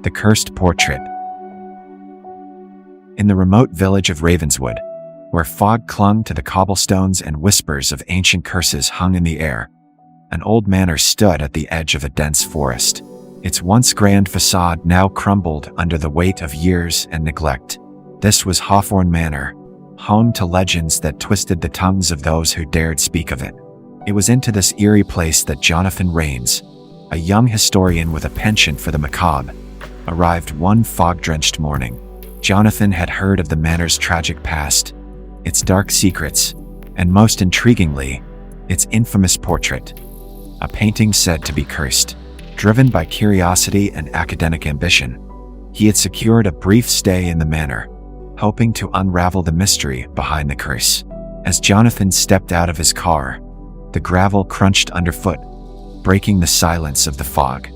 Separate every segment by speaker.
Speaker 1: The Cursed Portrait. In the remote village of Ravenswood, where fog clung to the cobblestones and whispers of ancient curses hung in the air, an old manor stood at the edge of a dense forest. Its once grand facade now crumbled under the weight of years and neglect. This was Hawthorn Manor, home to legends that twisted the tongues of those who dared speak of it. It was into this eerie place that Jonathan Rains, a young historian with a penchant for the macabre, arrived one fog-drenched morning. Jonathan had heard of the manor's tragic past, its dark secrets, and most intriguingly, its infamous portrait, a painting said to be cursed. Driven by curiosity and academic ambition, he had secured a brief stay in the manor, hoping to unravel the mystery behind the curse. As Jonathan stepped out of his car, the gravel crunched underfoot, breaking the silence of the fog.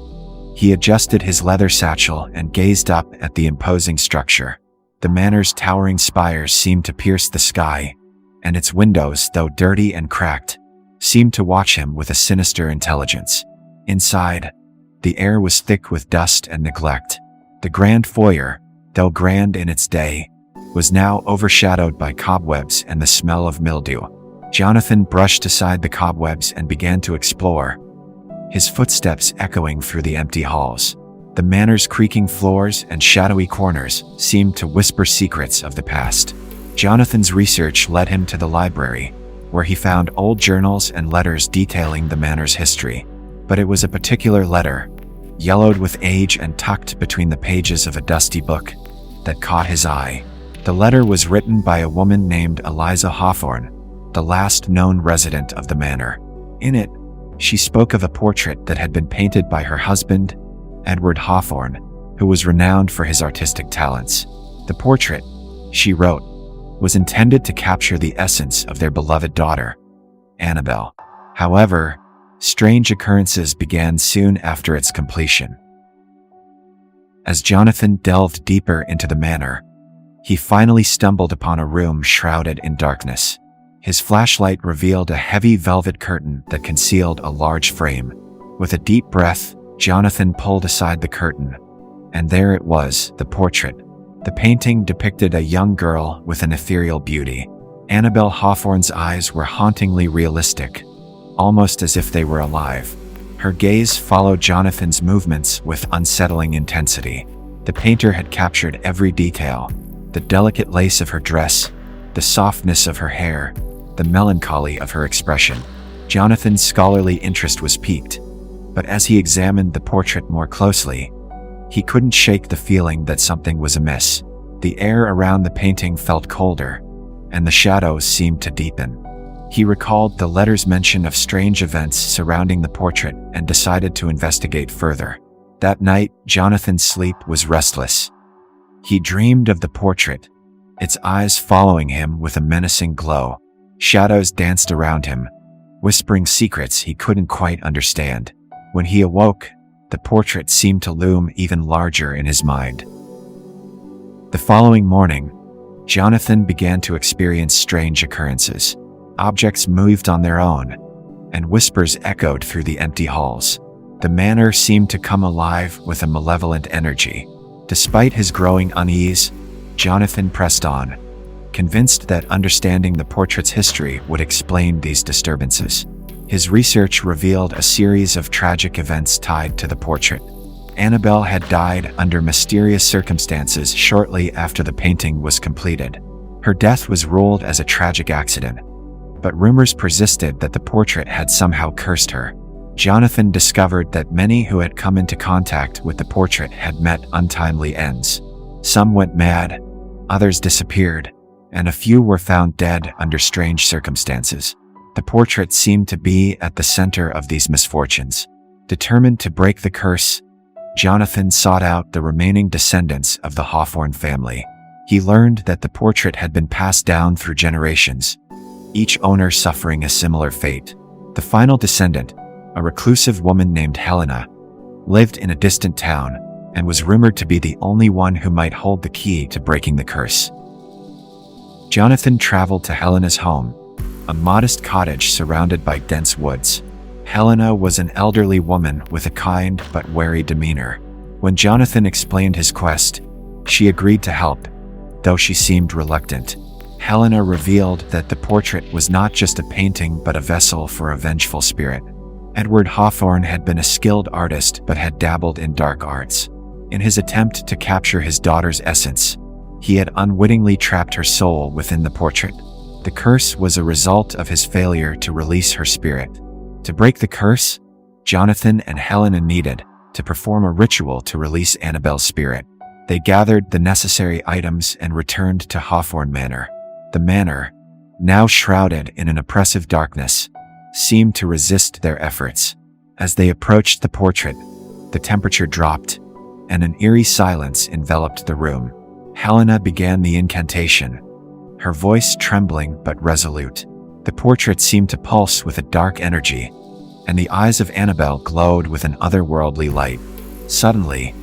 Speaker 1: He adjusted his leather satchel and gazed up at the imposing structure. The manor's towering spires seemed to pierce the sky, and its windows, though dirty and cracked, seemed to watch him with a sinister intelligence. Inside, the air was thick with dust and neglect. The grand foyer, though grand in its day, was now overshadowed by cobwebs and the smell of mildew. Jonathan brushed aside the cobwebs and began to explore, his footsteps echoing through the empty halls. The manor's creaking floors and shadowy corners seemed to whisper secrets of the past. Jonathan's research led him to the library, where he found old journals and letters detailing the manor's history. But it was a particular letter, yellowed with age and tucked between the pages of a dusty book, that caught his eye. The letter was written by a woman named Eliza Hawthorn, the last known resident of the manor. In it, she spoke of a portrait that had been painted by her husband, Edward Hawthorn, who was renowned for his artistic talents. The portrait, she wrote, was intended to capture the essence of their beloved daughter, Annabelle. However, strange occurrences began soon after its completion. As Jonathan delved deeper into the manor, he finally stumbled upon a room shrouded in darkness. His flashlight revealed a heavy velvet curtain that concealed a large frame. With a deep breath, Jonathan pulled aside the curtain, and there it was, the portrait. The painting depicted a young girl with an ethereal beauty. Annabelle Hawthorn's eyes were hauntingly realistic, almost as if they were alive. Her gaze followed Jonathan's movements with unsettling intensity. The painter had captured every detail: the delicate lace of her dress, the softness of her hair, the melancholy of her expression. Jonathan's scholarly interest was piqued, but as he examined the portrait more closely, he couldn't shake the feeling that something was amiss. The air around the painting felt colder, and the shadows seemed to deepen. He recalled the letter's mention of strange events surrounding the portrait and decided to investigate further. That night, Jonathan's sleep was restless. He dreamed of the portrait, its eyes following him with a menacing glow. Shadows danced around him, whispering secrets he couldn't quite understand. When he awoke, the portrait seemed to loom even larger in his mind. The following morning, Jonathan began to experience strange occurrences. Objects moved on their own, and whispers echoed through the empty halls. The manor seemed to come alive with a malevolent energy. Despite his growing unease, Jonathan pressed on, convinced that understanding the portrait's history would explain these disturbances. His research revealed a series of tragic events tied to the portrait. Annabelle had died under mysterious circumstances shortly after the painting was completed. Her death was ruled as a tragic accident, but rumors persisted that the portrait had somehow cursed her. Jonathan discovered that many who had come into contact with the portrait had met untimely ends. Some went mad, others disappeared, and a few were found dead under strange circumstances. The portrait seemed to be at the center of these misfortunes. Determined to break the curse, Jonathan sought out the remaining descendants of the Hawthorn family. He learned that the portrait had been passed down through generations, each owner suffering a similar fate. The final descendant, a reclusive woman named Helena, lived in a distant town and was rumored to be the only one who might hold the key to breaking the curse. Jonathan traveled to Helena's home, a modest cottage surrounded by dense woods. Helena was an elderly woman with a kind but wary demeanor. When Jonathan explained his quest, she agreed to help, though she seemed reluctant. Helena revealed that the portrait was not just a painting but a vessel for a vengeful spirit. Edward Hawthorn had been a skilled artist but had dabbled in dark arts. In his attempt to capture his daughter's essence, he had unwittingly trapped her soul within the portrait. The curse was a result of his failure to release her spirit. To break the curse, Jonathan and Helena needed to perform a ritual to release Annabelle's spirit. They gathered the necessary items and returned to Hawthorn Manor. The manor, now shrouded in an oppressive darkness, seemed to resist their efforts. As they approached the portrait, the temperature dropped, and an eerie silence enveloped the room. Helena began the incantation, her voice trembling but resolute. The portrait seemed to pulse with a dark energy, and the eyes of Annabelle glowed with an otherworldly light. Suddenly,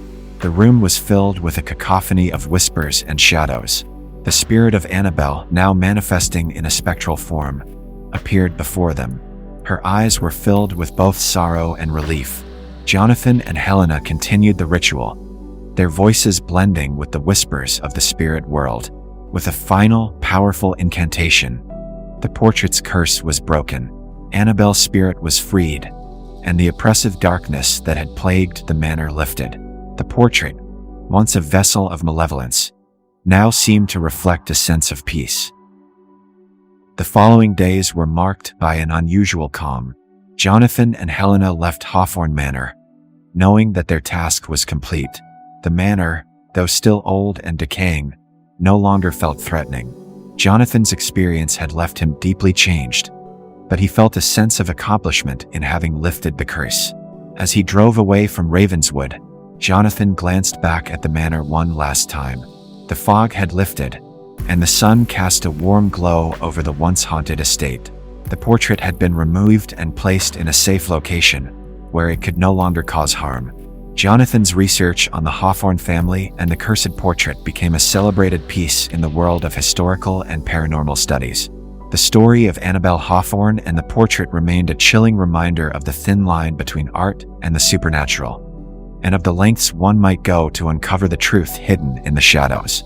Speaker 1: the room was filled with a cacophony of whispers and shadows. The spirit of Annabelle, now manifesting in a spectral form, appeared before them. Her eyes were filled with both sorrow and relief. Jonathan and Helena continued the ritual, their voices blending with the whispers of the spirit world. With a final, powerful incantation, the portrait's curse was broken. Annabelle's spirit was freed, and the oppressive darkness that had plagued the manor lifted. The portrait, once a vessel of malevolence, now seemed to reflect a sense of peace. The following days were marked by an unusual calm. Jonathan and Helena left Hawthorn Manor, knowing that their task was complete. The manor, though still old and decaying, no longer felt threatening. Jonathan's experience had left him deeply changed, but he felt a sense of accomplishment in having lifted the curse. As he drove away from Ravenswood, Jonathan glanced back at the manor one last time. The fog had lifted, and the sun cast a warm glow over the once haunted estate. The portrait had been removed and placed in a safe location, where it could no longer cause harm. Jonathan's research on the Hawthorn family and the cursed portrait became a celebrated piece in the world of historical and paranormal studies. The story of Annabelle Hawthorn and the portrait remained a chilling reminder of the thin line between art and the supernatural, and of the lengths one might go to uncover the truth hidden in the shadows.